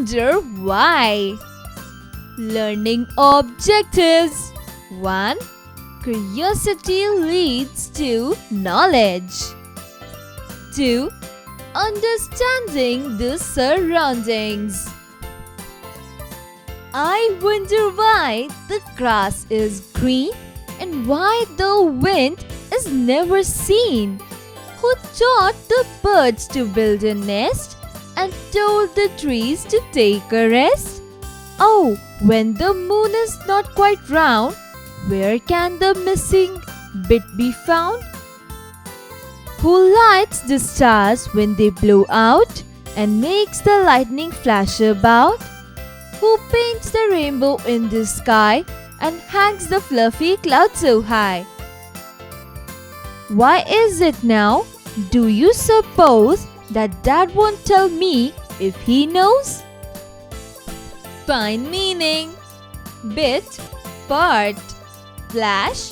wonder why. Learning objectives. 1. Curiosity leads to knowledge. 2. Understanding the surroundings. I wonder why the grass is green and why the wind is never seen. Who taught the birds to build a nest and told the trees to take a rest? Oh, when the moon is not quite round, where can the missing bit be found? Who lights the stars when they blow out and makes the lightning flash about? Who paints the rainbow in the sky and hangs the fluffy clouds so high? Why is it now? Do you suppose that Dad won't tell me if he knows? Find meaning. Bit, part, flash,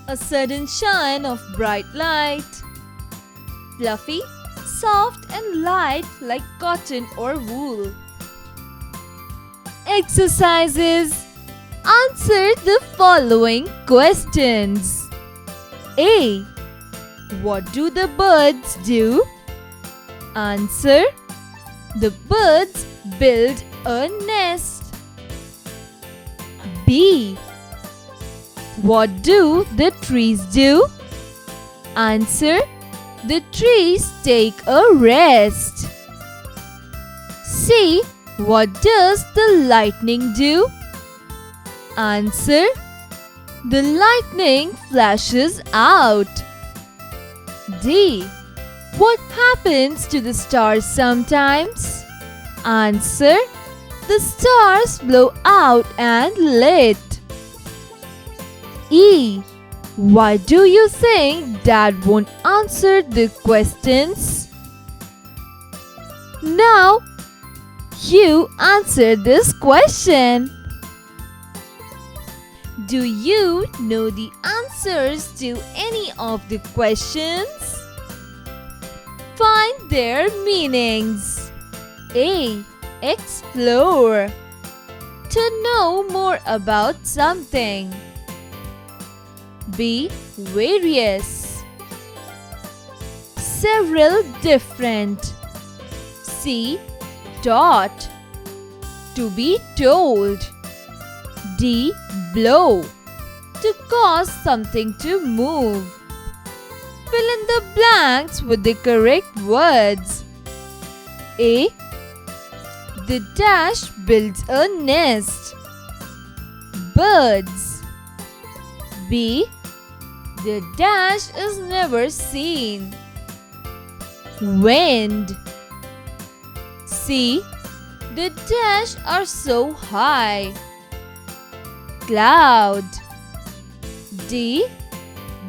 a sudden shine of bright light. Fluffy, soft and light like cotton or wool. Exercises. Answer the following questions. A. What do the birds do? Answer. The birds build a nest. B. What do the trees do? Answer. The trees take a rest. C. What does the lightning do? Answer. The lightning flashes out. D. What happens to the stars sometimes? Answer. The stars blow out and lit. E. Why do you think Dad won't answer the questions? Now, you answer this question. Do you know the answers to any of the questions? Find their meanings. A. Explore. To know more about something. B. Various. Several different. C. Taught. To be told. D. Blow. To cause something to move. Fill in the blanks with the correct words. A. The dash builds a nest. Birds. B. The dash is never seen. Wind. C. The dash are so high. Cloud. D.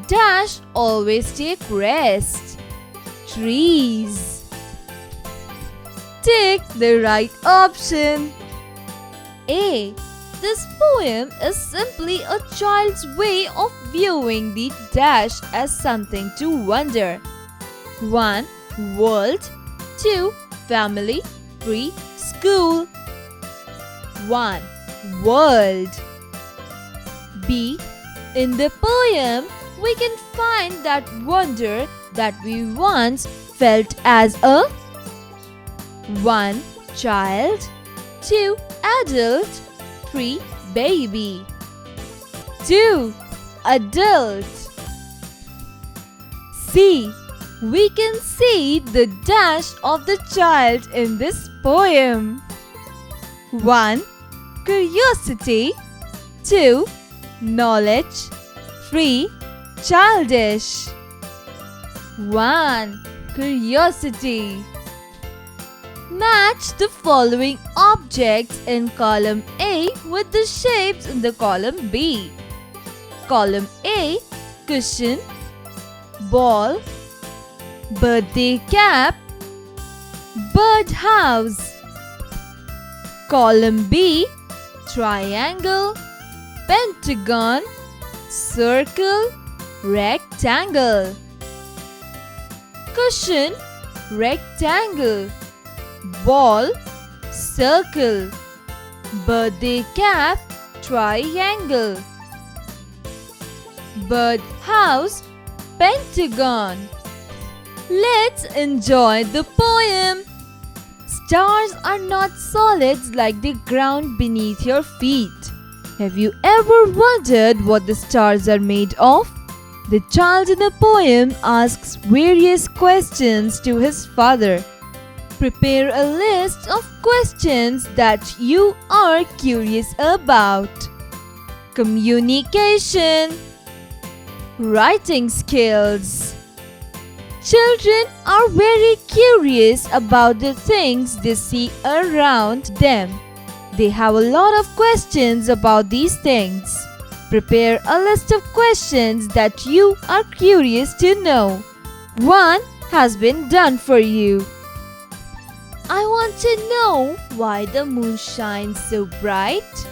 Dash always take rest. Trees. Take the right option. A. This poem is simply a child's way of viewing the dash as something to wonder. 1. World. 2. Family. 3. School. 1. World. B. In the poem, we can find that wonder that we once felt as a 1. Child. 2. Adult. 3. Baby. 2. Adult. C. We can see the dash of the child in this poem. 1. Curiosity. 2. Knowledge. 3. Childish. 1. Curiosity. Match the following objects in column A with the shapes in the column B. Column A. Cushion, ball, birthday cap, bird house. Column B. Triangle, pentagon, circle, rectangle. Cushion, rectangle, ball, circle. Birthday cap, triangle. Bird house, pentagon. Let's enjoy the poem. Stars are not solids like the ground beneath your feet. Have you ever wondered what the stars are made of? The child in the poem asks various questions to his father. Prepare a list of questions that you are curious about. Communication, writing skills. Children are very curious about the things they see around them. They have a lot of questions about these things. Prepare a list of questions that you are curious to know. One has been done for you. I want to know why the moon shines so bright.